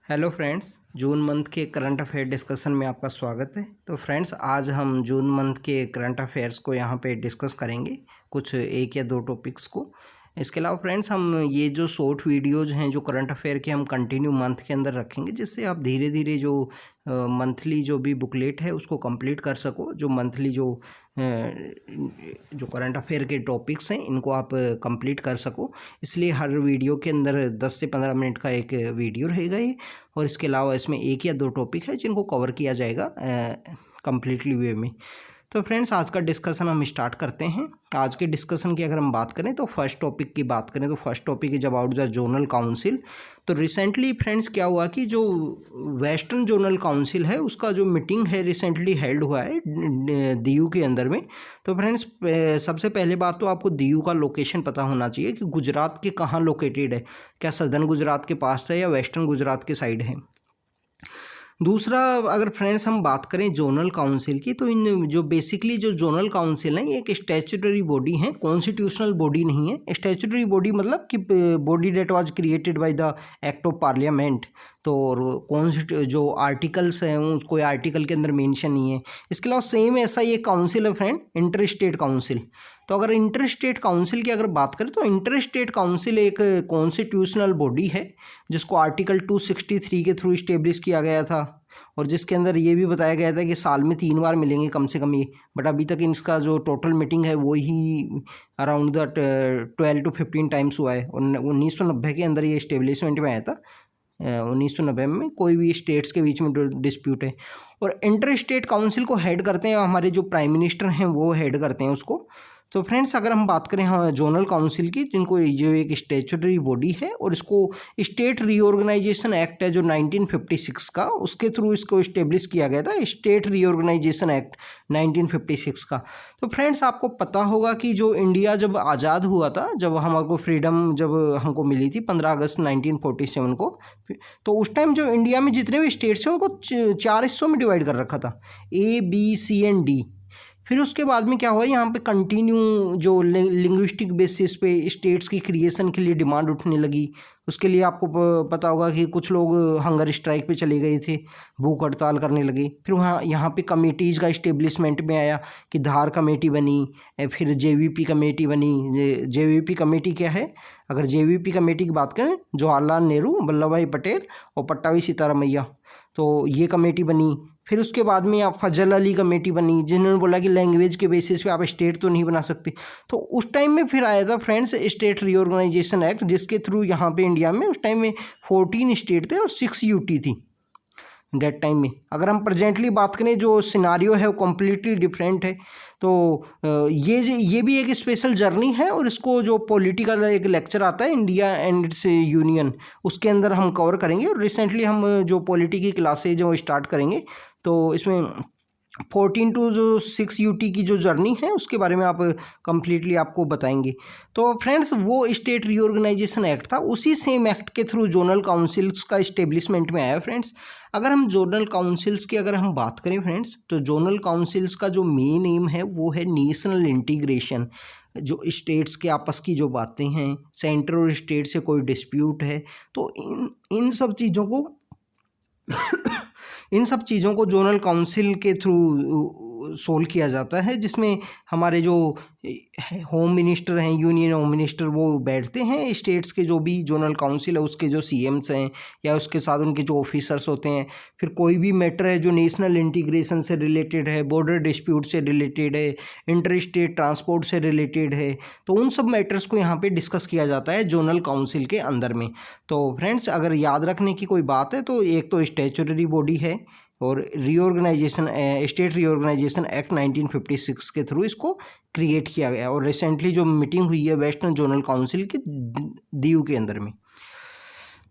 Hello friends, June month के current affair discussion में आपका स्वागत है। तो फ्रेंड्स, आज हम जून मंथ के करंट अफेयर्स को यहाँ पे डिस्कस करेंगे, कुछ एक या दो टॉपिक्स को। इसके अलावा फ्रेंड्स, हम ये जो शॉर्ट वीडियोज़ हैं जो करंट अफेयर के, हम कंटिन्यू मंथ के अंदर रखेंगे, जिससे आप धीरे धीरे जो मंथली जो भी बुकलेट है उसको कंप्लीट कर सको। जो मंथली जो करंट अफेयर के टॉपिक्स हैं इनको आप कंप्लीट कर सको। इसलिए हर वीडियो के अंदर 10 से 15 मिनट का एक वीडियो रहेगा ये, और इसके अलावा इसमें एक या दो टॉपिक है जिनको कवर किया जाएगा कम्प्लीटली वे में। तो फ्रेंड्स, आज का डिस्कशन हम स्टार्ट करते हैं। आज के डिस्कशन की अगर हम बात करें तो फर्स्ट टॉपिक की बात करें तो first topic is about the zonal council. तो रिसेंटली फ्रेंड्स क्या हुआ कि जो वेस्टर्न जोनल काउंसिल है उसका जो मीटिंग है रिसेंटली हेल्ड हुआ है दीयू के अंदर में। तो फ्रेंड्स, सबसे पहले बात तो आपको दीयू का लोकेशन पता होना चाहिए कि गुजरात के कहाँ लोकेटेड है, क्या सदर्न गुजरात के पास है या वेस्टर्न गुजरात के साइड है। दूसरा, अगर फ्रेंड्स हम बात करें जोनल काउंसिल की, तो इन जो बेसिकली जो जोनल काउंसिल है ये एक स्टैट्यूटरी बॉडी है, कॉन्स्टिट्यूशनल बॉडी नहीं है। स्टैट्यूटरी बॉडी मतलब कि body date was created by the act of parliament. तो जो आर्टिकल्स हैं उस कोई आर्टिकल के अंदर मेंशन नहीं है। इसके अलावा सेम ऐसा ही एक काउंसिल है फ्रेंड, इंटर स्टेट काउंसिल। तो अगर इंटर स्टेट काउंसिल की अगर बात करें तो इंटर स्टेट काउंसिल एक कॉन्स्टिट्यूशनल बॉडी है जिसको आर्टिकल 263 के थ्रू इस्टेब्लिश किया गया था, और जिसके अंदर ये भी बताया गया था कि साल में 3 बार मिलेंगे कम से कम ये। बट अभी तक इसका जो टोटल मीटिंग है वो ही अराउंड द 12 to 15 टाइम्स हुआ है। और 1990 के अंदर ये इस्टेब्लिशमेंट में आया था। 1990 में कोई भी स्टेट्स के बीच में डिस्प्यूट है, और इंटर स्टेट काउंसिल को हेड करते हैं हमारे जो प्राइम मिनिस्टर हैं, वो हेड करते हैं उसको। तो फ्रेंड्स, अगर हम बात करें हाँ जोनल काउंसिल की, जिनको जो एक स्टैट्यूटरी बॉडी है, और इसको स्टेट रीऑर्गेनाइजेशन एक्ट है जो 1956 का, उसके थ्रू इसको इस्टेब्लिश किया गया था, स्टेट रीऑर्गेनाइजेशन एक्ट 1956 का। तो फ्रेंड्स, आपको पता होगा कि जो इंडिया जब आज़ाद हुआ था, जब हमको फ्रीडम जब हमको मिली थी 15 अगस्त 1947 को, तो उस टाइम जो इंडिया में जितने भी स्टेट्स हैं उनको 4 हिस्सों में डिवाइड कर रखा था, A, B, C and D। फिर उसके बाद में क्या हुआ, यहाँ पे कंटिन्यू जो लिंग्विस्टिक बेसिस पे स्टेट्स की क्रिएशन के लिए डिमांड उठने लगी। उसके लिए आपको पता होगा कि कुछ लोग हंगर स्ट्राइक पे चले गए थे, भूख हड़ताल करने लगे। फिर वहाँ यहाँ पे कमेटीज़ का इस्टेब्लिशमेंट में आया कि धार कमेटी बनी, फिर JVP कमेटी बनी। JVP कमेटी क्या है, अगर JVP कमेटी की बात करें, जवाहरलाल नेहरू, वल्लभ भाई पटेल और पट्टाभी सीतारामैया, तो ये कमेटी बनी। फिर उसके बाद में आप फजल अली कमेटी बनी, जिन्होंने बोला कि लैंग्वेज के बेसिस पे आप स्टेट तो नहीं बना सकते। तो उस टाइम में फिर आया था फ्रेंड्स स्टेट रीऑर्गेनाइजेशन एक्ट, जिसके थ्रू यहाँ पे इंडिया में उस टाइम में 14 स्टेट थे और 6 UT थी डेट टाइम में। अगर हम प्रेजेंटली बात करें, जो सिनारियो है वो कम्प्लीटली डिफरेंट है। तो ये भी एक स्पेशल जर्नी है, और इसको जो पॉलिटिकल एक लेक्चर आता है इंडिया एंड इट्स यूनियन, उसके अंदर हम कवर करेंगे। और रिसेंटली हम जो पॉलिटी की क्लासेज वो स्टार्ट करेंगे, तो इसमें 14 टू जो 6 UT की जो जर्नी है उसके बारे में आप कम्प्लीटली आपको बताएंगे। तो फ्रेंड्स, वो स्टेट रीऑर्गेनाइजेशन एक्ट था, उसी सेम एक्ट के थ्रू जोनल काउंसिल्स का इस्टेब्लिशमेंट में आया। फ्रेंड्स, अगर हम जोनल काउंसिल्स की अगर हम बात करें फ्रेंड्स, तो जोनल काउंसिल्स का जो मेन एम है वो है नेशनल इंटीग्रेशन। जो स्टेट्स के आपस की जो बातें हैं, सेंटर और स्टेट से कोई डिस्प्यूट है, तो इन सब चीज़ों को इन सब चीज़ों को जोनल काउंसिल के थ्रू सोल्व किया जाता है, जिसमें हमारे जो होम मिनिस्टर हैं, यूनियन होम मिनिस्टर, वो बैठते हैं स्टेट्स के जो भी जोनल काउंसिल है उसके जो CMs हैं या उसके साथ उनके जो ऑफिसर्स होते हैं। फिर कोई भी मैटर है जो नेशनल इंटीग्रेशन से रिलेटेड है, बॉर्डर डिस्प्यूट से रिलेटेड है, इंटर स्टेट ट्रांसपोर्ट से रिलेटेड है, तो उन सब मैटर्स को यहाँ पे डिस्कस किया जाता है जोनल काउंसिल के अंदर में। तो फ्रेंड्स, अगर याद रखने की कोई बात है तो एक तो स्टैट्यूटरी बॉडी है, और स्टेट रीऑर्गेनाइजेशन एक्ट 1956 के थ्रू इसको क्रिएट किया गया। और रिसेंटली जो मीटिंग हुई है वेस्टर्न जोनल काउंसिल की दीयू के अंदर में।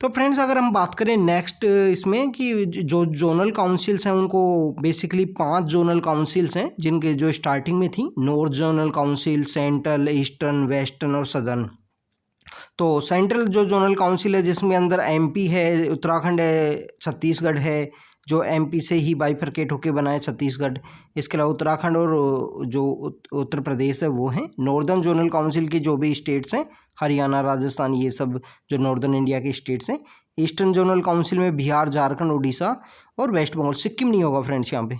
तो फ्रेंड्स, अगर हम बात करें नेक्स्ट इसमें कि जो जोनल काउंसिल्स हैं उनको बेसिकली 5 जोनल काउंसिल्स हैं, जिनके जो स्टार्टिंग में थी, north zonal council, central, eastern, western और सदर्न। तो सेंट्रल जो जोनल काउंसिल है जिसमें अंदर MP है, उत्तराखंड है, छत्तीसगढ़ है, जो MP से ही बाइफरकेट होके बना है छत्तीसगढ़। इसके अलावा उत्तराखंड और जो उत्तर प्रदेश है वो हैं। नॉर्दर्न जोनल काउंसिल के जो भी स्टेट्स हैं, हरियाणा, राजस्थान, ये सब जो नॉर्दर्न इंडिया के स्टेट्स हैं, ईस्टर्न जोनल काउंसिल में बिहार, झारखंड, उड़ीसा और वेस्ट बंगाल, सिक्किम नहीं होगा फ्रेंड्स यहाँ पे।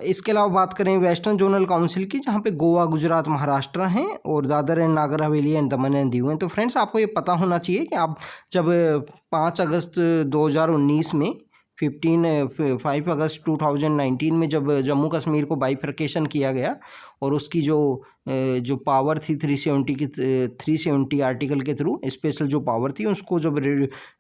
इसके अलावा बात करें वेस्टर्न जोनल काउंसिल की, जहाँ पे गोवा, गुजरात, महाराष्ट्र हैं और Dadar and Nagar Haveli and Daman and Diu हैं। तो फ्रेंड्स आपको ये पता होना चाहिए कि आप जब 5 अगस्त 2019 में 5 अगस्त 2019 में जब जम्मू कश्मीर को बाइफर्केशन किया गया और उसकी जो पावर थी 370 आर्टिकल के थ्रू स्पेशल जो पावर थी उसको जब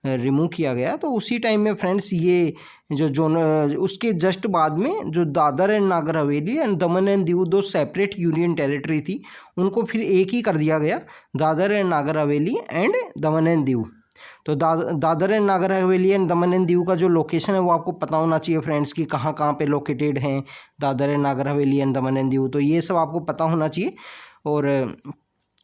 रिमूव किया गया, तो उसी टाइम में फ्रेंड्स ये जोन उसके जस्ट बाद में जो Dadar and Nagar Haveli and Daman and Diu दो सेपरेट यूनियन टेरिटरी थी, उनको फिर एक ही कर दिया गया, Dadar and Nagar Haveli and Daman and Diu. तो Dadar and Nagar Haveli and Daman and Diu का जो लोकेशन है वो आपको पता होना चाहिए फ्रेंड्स कि कहाँ कहाँ पे लोकेटेड हैं Dadar and Nagar Haveli and Daman and Diu. तो ये सब आपको पता होना चाहिए। और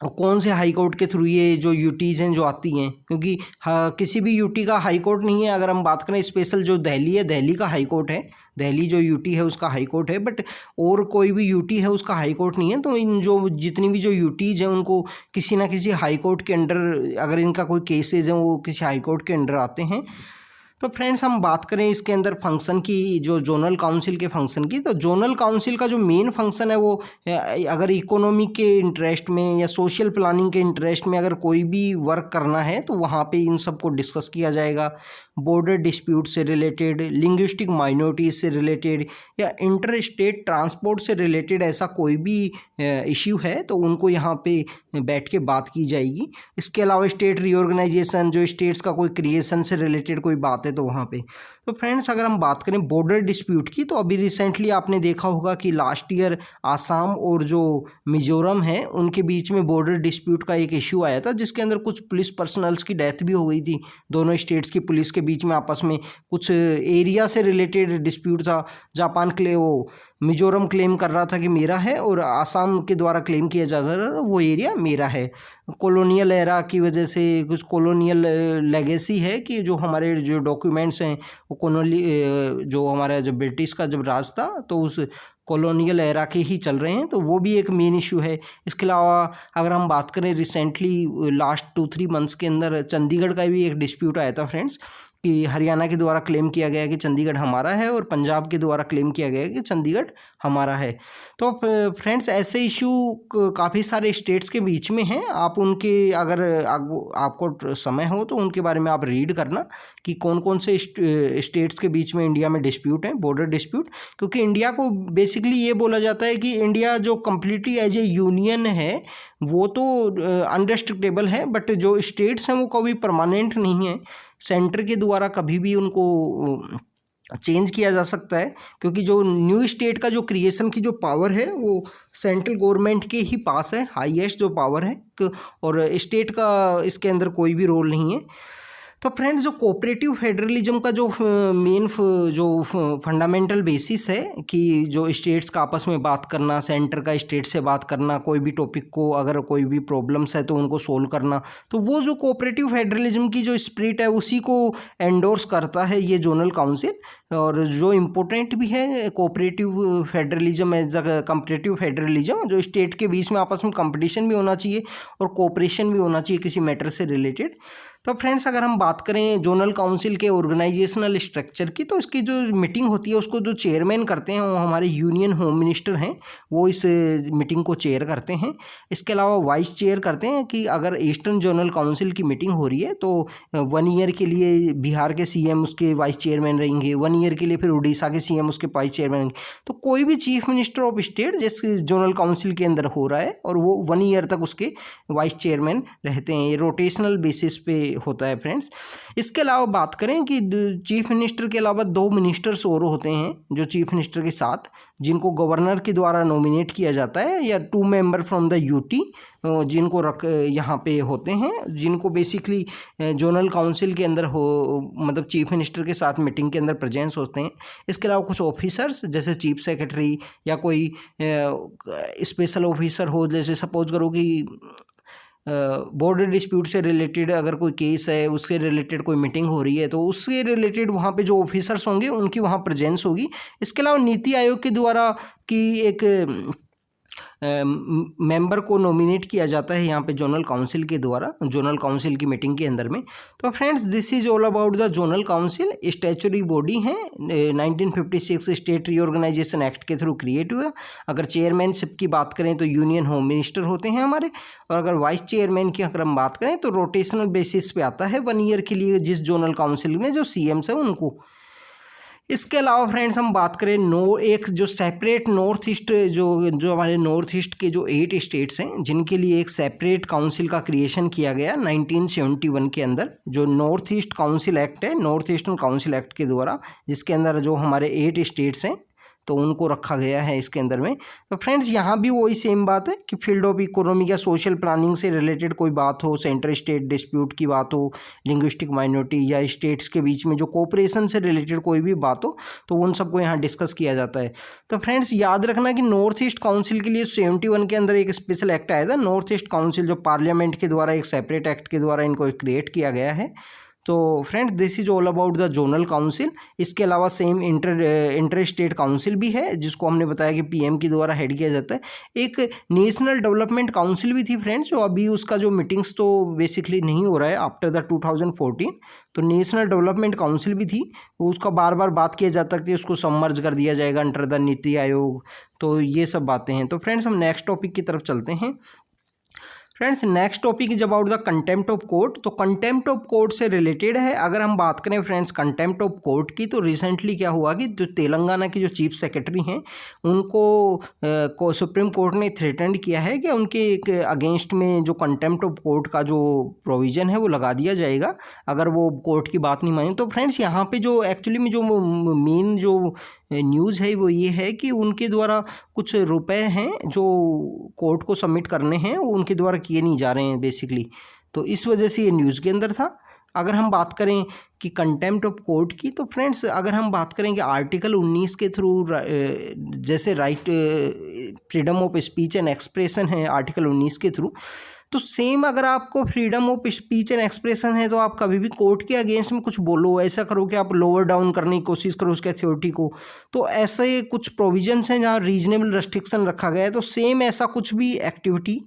कौन से हाई कोर्ट के थ्रू ये जो यूटीज़ हैं जो आती हैं, क्योंकि किसी भी यूटी का हाई कोर्ट नहीं है। अगर हम बात करें स्पेशल जो दिल्ली है, दिल्ली का हाई कोर्ट है, दिल्ली जो यूटी है उसका हाई कोर्ट है, बट और कोई भी यूटी है उसका हाई कोर्ट नहीं है। तो इन जो जितनी भी जो यूटीज़ हैं उनको किसी ना किसी हाई कोर्ट के अंडर, अगर इनका कोई केसेज है वो किसी हाई कोर्ट के अंडर आते हैं। तो फ्रेंड्स हम बात करें इसके अंदर फंक्शन की, जो जोनल काउंसिल के फंक्शन की, तो जोनल काउंसिल का जो मेन फंक्शन है वो अगर इकोनॉमी के इंटरेस्ट में या सोशल प्लानिंग के इंटरेस्ट में अगर कोई भी वर्क करना है तो वहाँ पे इन सब को डिस्कस किया जाएगा। बॉर्डर डिस्प्यूट से रिलेटेड, लिंग्विस्टिक माइनॉरिटीज से रिलेटेड या इंटर स्टेट ट्रांसपोर्ट से रिलेटेड ऐसा कोई भी इश्यू है तो उनको यहाँ पे बैठ के बात की जाएगी। इसके अलावा स्टेट रीऑर्गेनाइजेशन, जो स्टेट्स का कोई क्रिएशन से रिलेटेड कोई बात है तो वहाँ पे। तो फ्रेंड्स अगर हम बात करें बॉर्डर डिस्प्यूट की, तो अभी रिसेंटली आपने देखा होगा कि लास्ट ईयर आसाम और जो मिजोरम है उनके बीच में बॉर्डर डिस्प्यूट का एक इश्यू आया था, जिसके अंदर कुछ पुलिस पर्सनल्स की डेथ भी हो गई थी। दोनों स्टेट्स की पुलिस के बीच में आपस में कुछ एरिया से रिलेटेड डिस्प्यूट था। मिजोरम क्लेम कर रहा था कि मेरा है और आसाम के द्वारा क्लेम किया जा रहा था वो एरिया मेरा है। कॉलोनियल एरा की वजह से कुछ कॉलोनियल लेगेसी है कि जो हमारे जो डॉक्यूमेंट्स हैं वो जो हमारा जो ब्रिटिश का जब राज था तो उस कॉलोनियल एरा के ही चल रहे हैं, तो वो भी एक मेन इशू है। इसके अलावा अगर हम बात करें रिसेंटली लास्ट 2-3 मंथ्स के अंदर चंडीगढ़ का भी एक डिस्प्यूट आया था फ्रेंड्स, कि हरियाणा के द्वारा क्लेम किया गया कि चंडीगढ़ हमारा है और पंजाब के द्वारा क्लेम किया गया कि चंडीगढ़ हमारा है। तो फ्रेंड्स ऐसे इशू काफ़ी सारे स्टेट्स के बीच में हैं। आप उनके अगर आपको समय हो तो उनके बारे में आप रीड करना कि कौन कौन से स्टेट्स के बीच में इंडिया में डिस्प्यूट है, बॉर्डर डिस्प्यूट। क्योंकि इंडिया को बेसिकली ये बोला जाता है कि इंडिया जो कम्प्लीटली एज ए यूनियन है वो तो अनरेस्ट्रिक्टेबल है, बट जो स्टेट्स हैं वो कभी परमानेंट नहीं है। सेंटर के द्वारा कभी भी उनको चेंज किया जा सकता है, क्योंकि जो न्यू स्टेट का जो क्रिएशन की जो पावर है वो सेंट्रल गवर्नमेंट के ही पास है, हाईएस्ट जो पावर है, और स्टेट का इसके अंदर कोई भी रोल नहीं है। तो फ्रेंड्स जो कोऑपरेटिव फेडरलिज्म का जो मेन जो फंडामेंटल बेसिस है कि जो स्टेट्स का आपस में बात करना, सेंटर का स्टेट से बात करना, कोई भी टॉपिक को अगर कोई भी प्रॉब्लम्स है तो उनको सोल्व करना, तो वो जो कोऑपरेटिव फेडरलिज्म की जो स्पिरिट है उसी को एंडोर्स करता है ये जोनल काउंसिल। और जो इम्पोर्टेंट भी है cooperative federalism as a comparative federalism, जो स्टेट के बीच में आपस में कंपटीशन भी होना चाहिए और कोऑपरेशन भी होना चाहिए किसी मैटर से रिलेटेड। तो फ्रेंड्स अगर हम बात करें जोनल काउंसिल के ऑर्गेनाइजेशनल स्ट्रक्चर की, तो इसकी जो मीटिंग होती है उसको जो चेयरमैन करते हैं वो हमारे यूनियन होम मिनिस्टर हैं, वो इस मीटिंग को चेयर करते हैं। इसके अलावा वाइस चेयर करते हैं कि अगर ईस्टर्न जोनल काउंसिल की मीटिंग हो रही है तो 1 ईयर के लिए बिहार के सीएम उसके वाइस चेयरमैन रहेंगे, 1 ईयर के लिए फिर उड़ीसा के सीएम उसके वाइस चेयरमैन रहेंगे। तो कोई भी चीफ मिनिस्टर ऑफ स्टेट जिस जोनल काउंसिल के अंदर हो रहा है और वो 1 ईयर तक उसके वाइस चेयरमैन रहते हैं। ये रोटेशनल बेसिस पे होता है फ्रेंड्स। इसके अलावा बात करें कि चीफ मिनिस्टर के अलावा 2 मिनिस्टर्स और होते हैं जो चीफ मिनिस्टर के साथ, जिनको गवर्नर के द्वारा नॉमिनेट किया जाता है, या 2 मेंबर फ्रॉम द यूटी जिनको यहाँ पे होते हैं, जिनको बेसिकली जोनल काउंसिल के अंदर मतलब चीफ मिनिस्टर के साथ मीटिंग के अंदर प्रेजेंस होते हैं। इसके अलावा कुछ ऑफिसर्स जैसे चीफ सेक्रेटरी या कोई स्पेशल ऑफिसर हो, जैसे सपोज करो कि बॉर्डर डिस्प्यूट से रिलेटेड अगर कोई केस है उसके रिलेटेड कोई मीटिंग हो रही है तो उसके रिलेटेड वहाँ पे जो ऑफिसर्स होंगे उनकी वहाँ प्रेजेंस होगी। इसके अलावा नीति आयोग के द्वारा की एक मेंबर को नॉमिनेट किया जाता है यहाँ पे जोनल काउंसिल के द्वारा, जोनल काउंसिल की मीटिंग के अंदर में। तो friends this is all about the zonal council. Statutory body है, 1956 स्टेट रीऑर्गेनाइजेशन एक्ट के थ्रू क्रिएट हुआ। अगर चेयरमैनशिप की बात करें तो यूनियन होम मिनिस्टर होते हैं हमारे, और अगर वाइस चेयरमैन की अगर हम बात करें तो रोटेशनल बेसिस पे आता है 1 ईयर के लिए जिस जोनल काउंसिल में जो सीएम्स है उनको। इसके अलावा फ्रेंड्स हम बात करें एक जो सेपरेट नॉर्थ ईस्ट जो हमारे नॉर्थ ईस्ट के जो 8 स्टेट्स हैं जिनके लिए एक सेपरेट काउंसिल का क्रिएशन किया गया 1971 के अंदर, जो नॉर्थ ईस्ट काउंसिल एक्ट है, नॉर्थ ईस्टर्न काउंसिल एक्ट के द्वारा, जिसके अंदर जो हमारे 8 स्टेट्स हैं तो उनको रखा गया है इसके अंदर में। तो फ्रेंड्स यहाँ भी वही सेम बात है कि फील्ड ऑफ इकोनॉमी या सोशल प्लानिंग से रिलेटेड कोई बात हो, सेंटर स्टेट डिस्प्यूट की बात हो, लिंग्विस्टिक माइनॉरिटी या स्टेट्स के बीच में जो कोऑपरेशन से रिलेटेड कोई भी बात हो, तो उन सबको यहाँ डिस्कस किया जाता है। तो फ्रेंड्स याद रखना कि नॉर्थ ईस्ट काउंसिल के लिए 71 के अंदर एक स्पेशल एक्ट आया था, नॉर्थ ईस्ट काउंसिल, जो पार्लियामेंट के द्वारा एक सेपरेट एक्ट के द्वारा इनको क्रिएट किया गया है। तो friends this is all about the zonal council. इसके अलावा सेम इंटर स्टेट काउंसिल भी है जिसको हमने बताया कि पीएम के द्वारा हेड किया जाता है। एक नेशनल डेवलपमेंट काउंसिल भी थी फ्रेंड्स, जो अभी उसका जो मीटिंग्स तो बेसिकली नहीं हो रहा है आफ्टर द 2014। तो नेशनल डेवलपमेंट काउंसिल भी थी, उसका बार बार बात किया जाता है कि उसको सबमर्ज कर दिया जाएगा अंडर द नीति आयोग। तो ये सब बातें हैं। तो फ्रेंड्स हम नेक्स्ट टॉपिक की तरफ चलते हैं। Friends next topic is about the contempt of court. तो कंटेम्प्ट ऑफ कोर्ट से रिलेटेड है। अगर हम बात करें फ्रेंड्स कंटेम्प्ट ऑफ कोर्ट की, तो रिसेंटली क्या हुआ कि जो तेलंगाना की जो चीफ सेक्रेटरी हैं उनको सुप्रीम कोर्ट ने थ्रेटन्ड किया है कि उनके अगेंस्ट में जो कंटेम्प्ट ऑफ कोर्ट का जो प्रोविज़न है वो लगा दिया जाएगा अगर वो कोर्ट की बात नहीं माने। तो फ्रेंड्स यहाँ पे जो एक्चुअली में जो मेन जो न्यूज़ है वो ये है कि उनके द्वारा कुछ रुपए हैं जो कोर्ट को सबमिट करने हैं वो उनके द्वारा किए नहीं जा रहे हैं बेसिकली। तो इस वजह से ये न्यूज़ के अंदर था। अगर हम बात करें कि कंटेम्प्ट ऑफ कोर्ट की, तो फ्रेंड्स अगर हम बात करेंगे आर्टिकल 19 के थ्रू, जैसे right freedom of speech and expression है आर्टिकल 19 के थ्रू, तो सेम अगर आपको freedom of speech and expression है तो आप कभी भी कोर्ट के अगेंस्ट में कुछ बोलो, ऐसा करो कि आप लोअर डाउन करने की कोशिश करो उसके अथॉरिटी को, तो ऐसे कुछ प्रोविजंस हैं जहाँ रीजनेबल रेस्ट्रिक्शन रखा गया है। तो सेम ऐसा कुछ भी एक्टिविटी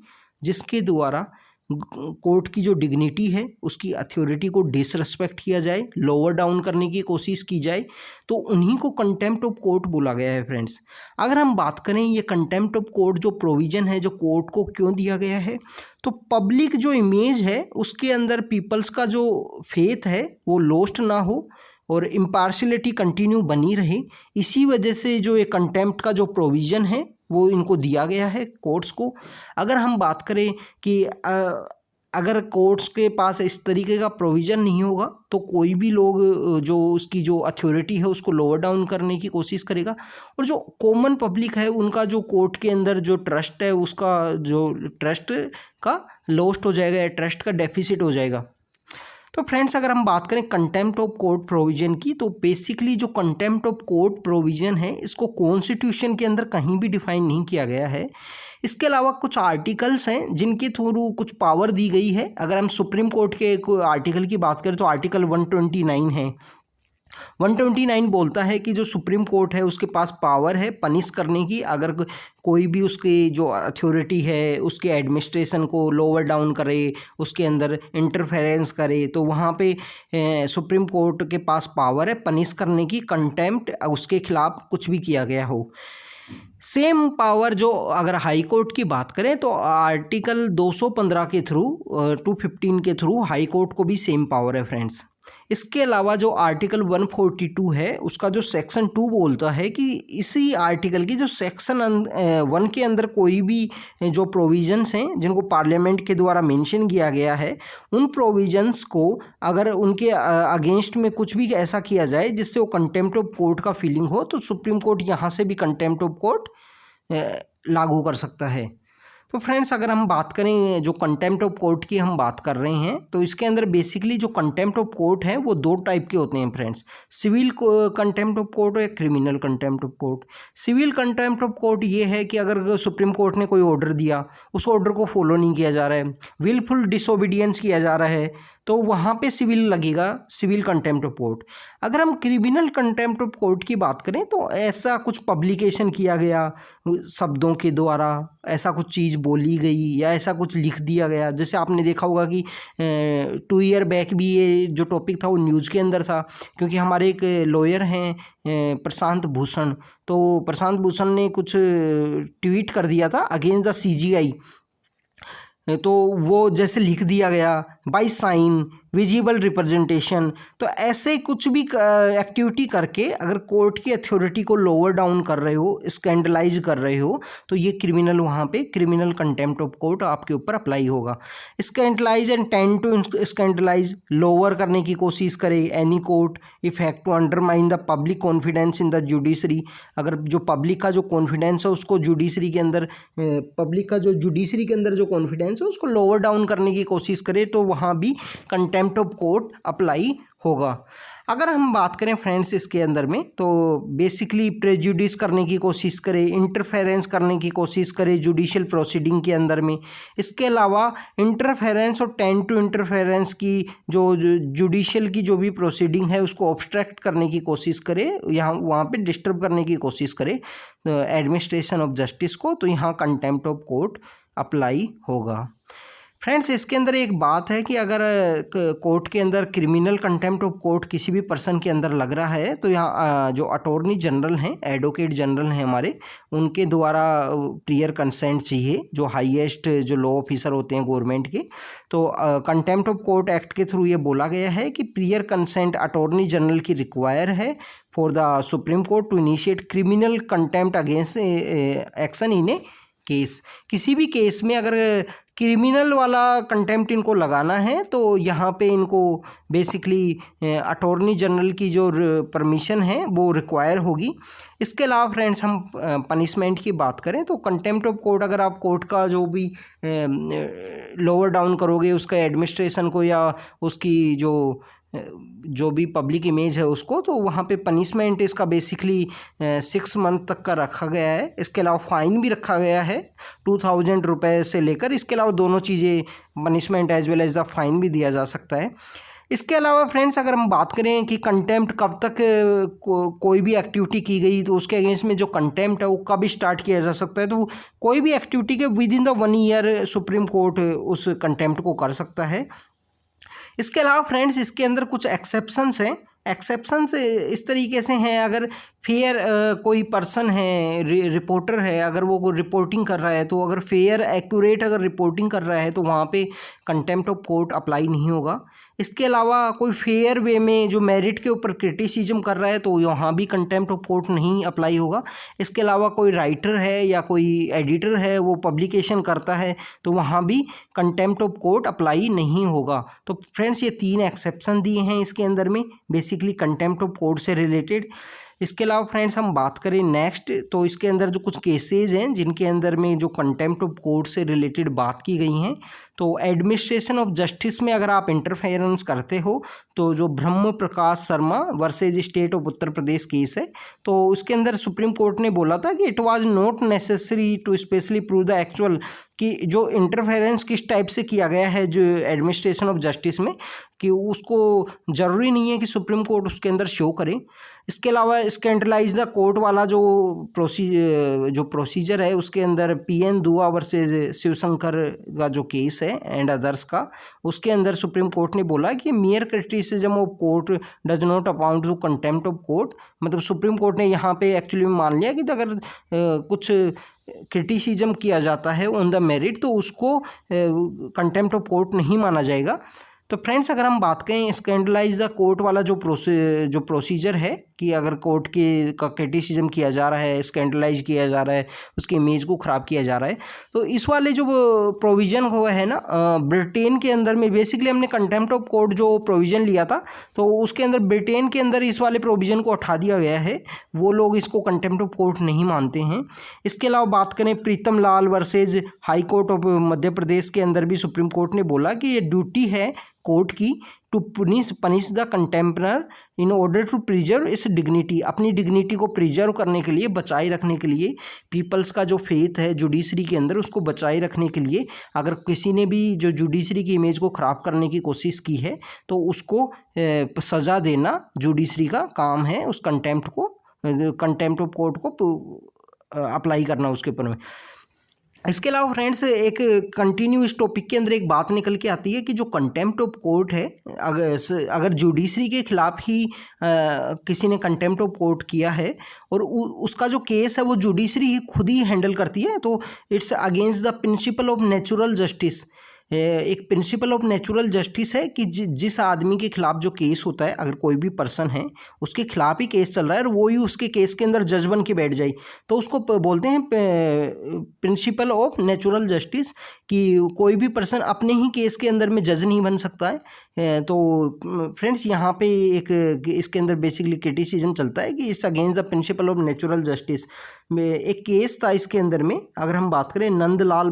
जिसके द्वारा कोर्ट की जो डिग्निटी है उसकी अथॉरिटी को डिसरेस्पेक्ट किया जाए, लोअर डाउन करने की कोशिश की जाए, तो उन्हीं को कंटेम्प्ट ऑफ कोर्ट बोला गया है फ्रेंड्स। अगर हम बात करें ये कंटेम्प्ट ऑफ कोर्ट जो प्रोविज़न है जो कोर्ट को क्यों दिया गया है, तो पब्लिक जो इमेज है उसके अंदर पीपल्स का जो फेथ है वो लॉस्ट ना हो और इम्पार्शलिटी कंटिन्यू बनी रहे, इसी वजह से जो ये कंटेम्प्ट का जो प्रोविज़न है वो इनको दिया गया है कोर्ट्स को। अगर हम बात करें कि अगर कोर्ट्स के पास इस तरीके का प्रोविज़न नहीं होगा तो कोई भी लोग जो उसकी जो अथॉरिटी है उसको लोअर डाउन करने की कोशिश करेगा, और जो कॉमन पब्लिक है उनका जो कोर्ट के अंदर जो ट्रस्ट है उसका जो ट्रस्ट का लॉस्ट हो जाएगा या ट्रस्ट का डेफिसिट हो जाएगा। तो फ्रेंड्स अगर हम बात करें कंटेम्प्ट ऑफ कोर्ट प्रोविज़न की, तो बेसिकली जो कंटेम्प्ट ऑफ कोर्ट प्रोविज़न है इसको कॉन्स्टिट्यूशन के अंदर कहीं भी डिफाइन नहीं किया गया है। इसके अलावा कुछ आर्टिकल्स हैं जिनके थ्रू कुछ पावर दी गई है। अगर हम सुप्रीम कोर्ट के एक आर्टिकल की बात करें तो आर्टिकल 129 है। 129 बोलता है कि जो सुप्रीम कोर्ट है उसके पास पावर है पनिश करने की, अगर कोई भी उसकी जो अथॉरिटी है उसके एडमिनिस्ट्रेशन को लोअर डाउन करे, उसके अंदर इंटरफेरेंस करे, तो वहाँ पे सुप्रीम कोर्ट के पास पावर है पनिश करने की, कंटेम्प्ट उसके खिलाफ कुछ भी किया गया हो। सेम पावर जो अगर हाई कोर्ट की बात करें तो आर्टिकल 215 के थ्रू 215 के थ्रू हाई कोर्ट को भी सेम पावर है फ्रेंड्स। इसके अलावा जो आर्टिकल 142 है उसका जो सेक्शन 2 बोलता है कि इसी आर्टिकल की जो सेक्शन 1 के अंदर कोई भी जो प्रोविजंस हैं जिनको पार्लियामेंट के द्वारा मेंशन किया गया है, उन प्रोविजंस को अगर उनके अगेंस्ट में कुछ भी ऐसा किया जाए जिससे वो कंटेम्प्ट ऑफ कोर्ट का फीलिंग हो, तो सुप्रीम कोर्ट यहाँ से भी कंटेम्प्ट ऑफ कोर्ट लागू कर सकता है। तो फ्रेंड्स अगर हम बात करें जो कंटेम्प्ट ऑफ कोर्ट की हम बात कर रहे हैं, तो इसके अंदर बेसिकली जो कंटेम्प्ट ऑफ कोर्ट है वो 2 टाइप के होते हैं friends, civil contempt of court और criminal contempt of court. Civil contempt of court ये है कि अगर सुप्रीम कोर्ट ने कोई ऑर्डर दिया, उस ऑर्डर को फॉलो नहीं किया जा रहा है, विलफुल डिसोबीडियंस किया जा रहा है, तो वहाँ पे सिविल लगेगा, सिविल कंटेम्प्ट ऑफ कोर्ट। अगर हम क्रिमिनल कंटेम्प्ट ऑफ कोर्ट की बात करें तो ऐसा कुछ पब्लिकेशन किया गया शब्दों के द्वारा, ऐसा कुछ चीज़ बोली गई या ऐसा कुछ लिख दिया गया। जैसे आपने देखा होगा कि 2 ईयर बैक भी ये जो टॉपिक था वो न्यूज़ के अंदर था, क्योंकि हमारे एक लॉयर हैं प्रशांत भूषण, तो प्रशांत भूषण ने कुछ ट्वीट कर दिया था अगेंस्ट द CGI। तो वो जैसे लिख दिया गया बाय साइन विजिबल रिप्रेजेंटेशन, तो ऐसे कुछ भी एक्टिविटी करके अगर कोर्ट की अथॉरिटी को लोअर डाउन कर रहे हो, स्कैंडलाइज कर रहे हो, तो ये क्रिमिनल, वहाँ पे क्रिमिनल कंटेम्प्ट ऑफ कोर्ट आपके ऊपर अप्लाई होगा। Scandalise and tend to scandalise, lower करने की कोशिश करे any court effect to undermine the public confidence in the judiciary. अगर जो पब्लिक का जो कॉन्फिडेंस है उसको जुडिशरी के अंदर, पब्लिक का जो जुडिशरी के अंदर जो कॉन्फिडेंस है उसको लोअर डाउन करने की कोशिश करे, तो वहाँ भी कंटेम्प्ट ऑफ कोर्ट अप्लाई होगा। अगर हम बात करें फ्रेंड्स इसके अंदर में, तो बेसिकली प्रेजुडिस करने की कोशिश करे, इंटरफेरेंस करने की कोशिश करे जुडिशियल प्रोसीडिंग के अंदर में। इसके अलावा इंटरफेरेंस और टेंड टू इंटरफेरेंस की जो जुडिशियल की जो भी प्रोसीडिंग है उसको ऑब्स्ट्रैक्ट करने की कोशिश करे, यहाँ वहाँ पे डिस्टर्ब करने की कोशिश करे एडमिनिस्ट्रेशन ऑफ जस्टिस को, तो यहाँ कंटेम्प्ट ऑफ कोर्ट अप्लाई होगा। फ्रेंड्स इसके अंदर एक बात है कि अगर कोर्ट के अंदर क्रिमिनल कंटेम्प्ट ऑफ कोर्ट किसी भी पर्सन के अंदर लग रहा है, तो यहाँ जो अटॉर्नी जनरल हैं, एडवोकेट जनरल हैं हमारे, उनके द्वारा प्रियर कंसेंट चाहिए, जो हाईएस्ट जो लॉ ऑफिसर होते हैं गवर्नमेंट के। तो कंटेम्प्ट ऑफ कोर्ट एक्ट के थ्रू ये बोला गया है कि प्रियर कंसेंट अटॉर्नी जनरल की रिक्वायर है for the supreme court to initiate criminal contempt against action in a case. किसी भी केस में अगर क्रिमिनल वाला कंटेम्प्ट इनको लगाना है तो यहाँ पे इनको बेसिकली अटॉर्नी जनरल की जो परमिशन है वो रिक्वायर होगी। इसके अलावा फ्रेंड्स हम पनिशमेंट की बात करें तो कंटेम्प्ट ऑफ कोर्ट, अगर आप कोर्ट का जो भी लोअर डाउन करोगे उसका एडमिनिस्ट्रेशन को या उसकी जो भी पब्लिक इमेज है उसको, तो वहाँ पे पनिशमेंट इसका बेसिकली 6 मंथ तक का रखा गया है। इसके अलावा फ़ाइन भी रखा गया है 2000 रुपये से लेकर, इसके अलावा दोनों चीज़ें punishment as well as the fine भी दिया जा सकता है। इसके अलावा फ्रेंड्स अगर हम बात करें कि कंटेम्प्ट कब तक कोई भी एक्टिविटी की गई तो उसके अगेंस्ट में जो कंटेम्प्ट है वो कब स्टार्ट किया जा सकता है, तो कोई भी एक्टिविटी के with in the 1 year supreme court उस कंटेम्प्ट को कर सकता है। इसके अलावा फ्रेंड्स इसके अंदर कुछ एक्सेप्शंस हैं। एक्सेप्शंस इस तरीके से हैं, अगर फेयर कोई पर्सन है, रिपोर्टर है, अगर वो रिपोर्टिंग कर रहा है तो अगर फेयर एक्यूरेट अगर रिपोर्टिंग कर रहा है तो वहाँ पे कंटेम्प्ट ऑफ कोर्ट अप्लाई नहीं होगा। इसके अलावा कोई फेयर वे में जो मेरिट के ऊपर क्रिटिसिज्म कर रहा है तो यहाँ भी कंटेम्प्ट ऑफ कोर्ट नहीं अप्लाई होगा। इसके अलावा कोई राइटर है या कोई एडिटर है वो पब्लिकेशन करता है तो वहाँ भी कंटेम्प्ट ऑफ कोर्ट अप्लाई नहीं होगा। तो फ्रेंड्स ये 3 एक्सेप्शन दिए हैं इसके अंदर में बेसिकली कंटेम्प्ट ऑफ कोर्ट से रिलेटेड। इसके अलावा फ्रेंड्स हम बात करें नेक्स्ट, तो इसके अंदर जो कुछ केसेस हैं जिनके अंदर में जो कंटेम्प्ट ऑफ कोर्ट से रिलेटेड बात की गई हैं, तो एडमिनिस्ट्रेशन ऑफ जस्टिस में अगर आप इंटरफेरेंस करते हो तो जो Brahm Prakash Sharma versus state of Uttar Pradesh case है, तो उसके अंदर सुप्रीम कोर्ट ने बोला था कि it was not necessary to specially prove the actual, कि जो इंटरफेरेंस किस टाइप से किया गया है जो एडमिनिस्ट्रेशन ऑफ जस्टिस में, कि उसको ज़रूरी नहीं है कि सुप्रीम कोर्ट उसके अंदर शो करे। इसके अलावा स्कैंडलाइज द कोर्ट वाला जो प्रोसीजर है उसके अंदर PN दुआ वर्सेज शिवशंकर का जो केस है एंड अदर्स का, उसके अंदर सुप्रीम कोर्ट ने बोला कि mere criticism of court does not amount to contempt of court. मतलब सुप्रीम कोर्ट ने यहाँ पे एक्चुअली मान लिया कि अगर कुछ क्रिटिसिज्म किया जाता है ऑन द मेरिट तो उसको कंटेम्प्ट ऑफ कोर्ट नहीं माना जाएगा। तो फ्रेंड्स अगर हम बात करें स्कैंडलाइज द कोर्ट वाला जो प्रोसीजर है कि अगर कोर्ट के का क्रिटिसिज्म किया जा रहा है, स्कैंडलाइज किया जा रहा है, उसकी इमेज को ख़राब किया जा रहा है, तो इस वाले जो प्रोविज़न हुआ है ना ब्रिटेन के अंदर में, बेसिकली हमने कंटेम्प्ट ऑफ कोर्ट जो प्रोविज़न लिया था तो उसके अंदर ब्रिटेन के अंदर इस वाले प्रोविज़न को हटा दिया गया है, वो लोग इसको कंटेम्प्ट ऑफ कोर्ट नहीं मानते हैं। इसके अलावा बात करें प्रीतम लाल versus high court of Madhya Pradesh के अंदर भी सुप्रीम कोर्ट ने बोला कि ये ड्यूटी है कोर्ट की to punish the contemner in order to preserve its dignity, अपनी डिग्निटी को प्रिजर्व करने के लिए, बचाए रखने के लिए, पीपल्स का जो फेथ है जुडिशरी के अंदर उसको बचाए रखने के लिए अगर किसी ने भी जो जुडिशरी की इमेज को ख़राब करने की कोशिश की है तो उसको सज़ा देना जुडिशरी का काम है, उस कंटेम्प्ट ऑफ कोर्ट को अप्लाई करना उसके ऊपर में। इसके अलावा फ्रेंड्स एक कंटिन्यू इस टॉपिक के अंदर एक बात निकल के आती है कि जो कंटेम्प्ट ऑफ कोर्ट है, अगर जुडिशरी के खिलाफ ही किसी ने कंटेम्प्ट ऑफ कोर्ट किया है और उसका जो केस है वो जुडिशरी ही खुद ही हैंडल करती है, तो it's against the principle of natural justice. एक प्रिंसिपल ऑफ नेचुरल जस्टिस है कि जिस आदमी के खिलाफ जो केस होता है, अगर कोई भी पर्सन है उसके खिलाफ ही केस चल रहा है और वो ही उसके केस के अंदर जज बन के बैठ जाए तो उसको बोलते हैं प्रिंसिपल ऑफ नेचुरल जस्टिस, कि कोई भी पर्सन अपने ही केस के अंदर में जज नहीं बन सकता है। तो फ्रेंड्स यहाँ पे एक इसके अंदर बेसिकली क्रिटिसिज्म चलता है कि it's against the principle of natural justice. एक केस था इसके अंदर में, अगर हम बात करें नंदलाल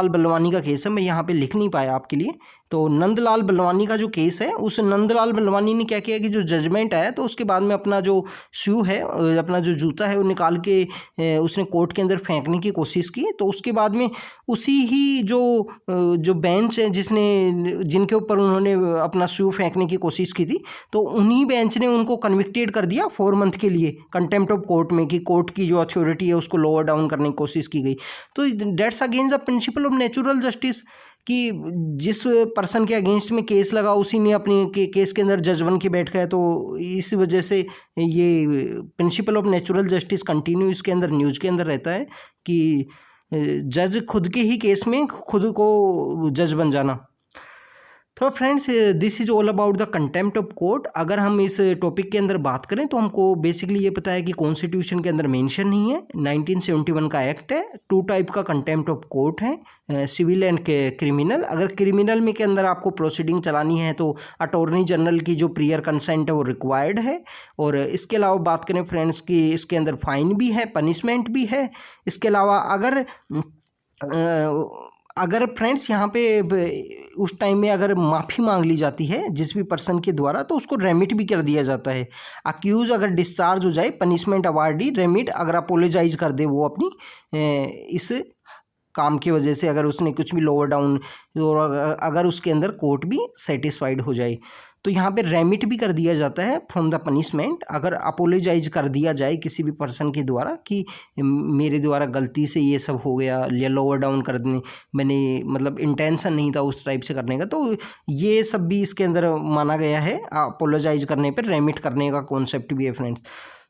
बलवानी का केस है, मैं यहाँ पे लिख नहीं पाया आपके लिए। तो नंदलाल बलवानी का जो केस है, उस नंदलाल बलवानी ने क्या किया कि जो जजमेंट आया तो उसके बाद में अपना जो शू है, अपना जो जूता है वो निकाल के उसने कोर्ट के अंदर फेंकने की कोशिश की। तो उसके बाद में उसी ही जो बेंच है जिनके ऊपर उन्होंने अपना शू फेंकने की कोशिश की थी, तो उन्हीं बेंच ने उनको कन्विक्टेड कर दिया 4 मंथ के लिए कंटेम्प्ट ऑफ कोर्ट में, कि कोर्ट की जो अथॉरिटी है उसको लोअर डाउन करने की कोशिश की गई। तो that's against the principle of natural justice, कि जिस पर्सन के अगेंस्ट में केस लगा उसी ने अपने केस के अंदर जज बन के बैठ गया। तो इस वजह से ये principal of natural justice continue इसके अंदर न्यूज़ के अंदर रहता है कि जज खुद के ही केस में खुद को जज बन जाना। तो friends this is all about the contempt of court. अगर हम इस टॉपिक के अंदर बात करें तो हमको बेसिकली ये पता है कि कॉन्स्टिट्यूशन के अंदर मेंशन नहीं है, 1971 का एक्ट है, 2 टाइप का कंटेम्प्ट ऑफ कोर्ट है, सिविल एंड क्रिमिनल। अगर क्रिमिनल में के अंदर आपको प्रोसीडिंग चलानी है तो अटॉर्नी जनरल की जो प्रियर कंसेंट है वो रिक्वायर्ड है। और इसके अलावा बात करें फ्रेंड्स कि इसके अंदर फाइन भी है, पनिशमेंट भी है। इसके अलावा अगर फ्रेंड्स यहाँ पे उस टाइम में अगर माफ़ी मांग ली जाती है जिस भी पर्सन के द्वारा तो उसको रेमिट भी कर दिया जाता है। अक्यूज़ अगर डिस्चार्ज हो जाए, पनिशमेंट अवार्डी रेमिट अगर अपोलोजाइज कर दे वो अपनी इस काम की वजह से, अगर उसने कुछ भी लोअर डाउन और अगर उसके अंदर कोर्ट भी सेटिस्फाइड हो जाए तो यहाँ पे रेमिट भी कर दिया जाता है फ्रॉम द पनिशमेंट। अगर अपोलोजाइज कर दिया जाए किसी भी पर्सन के द्वारा कि मेरे द्वारा गलती से ये सब हो गया या लोअर डाउन कर देने, मैंने मतलब इंटेंशन नहीं था उस टाइप से करने का, तो ये सब भी इसके अंदर माना गया है। अपोलोजाइज करने पर रेमिट करने का कॉन्सेप्ट भी है फ्रेंड्स।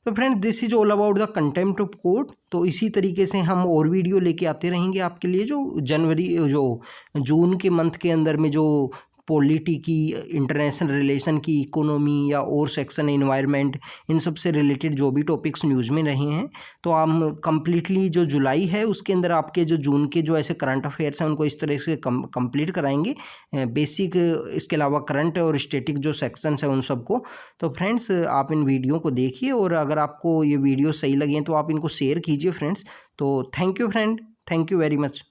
तो friends this is all about the contempt of court. तो इसी तरीके से हम और वीडियो लेके आते रहेंगे आपके लिए, जो जून के मंथ के अंदर में जो पॉलिटी की, इंटरनेशनल रिलेशन की, इकोनॉमी या और सेक्शन एनवायरनमेंट, इन सब से रिलेटेड जो भी टॉपिक्स न्यूज़ में रहे हैं तो हम कंप्लीटली जो जुलाई है उसके अंदर आपके जो जून के जो ऐसे करंट अफेयर्स हैं उनको इस तरह से कंप्लीट कराएंगे, बेसिक, इसके अलावा करंट और स्टैटिक जो सेक्शंस हैं उन सबको। तो फ्रेंड्स आप इन वीडियो को देखिए और अगर आपको ये वीडियो सही लगे तो आप इनको शेयर कीजिए फ्रेंड्स। तो thank you friend, thank you very much.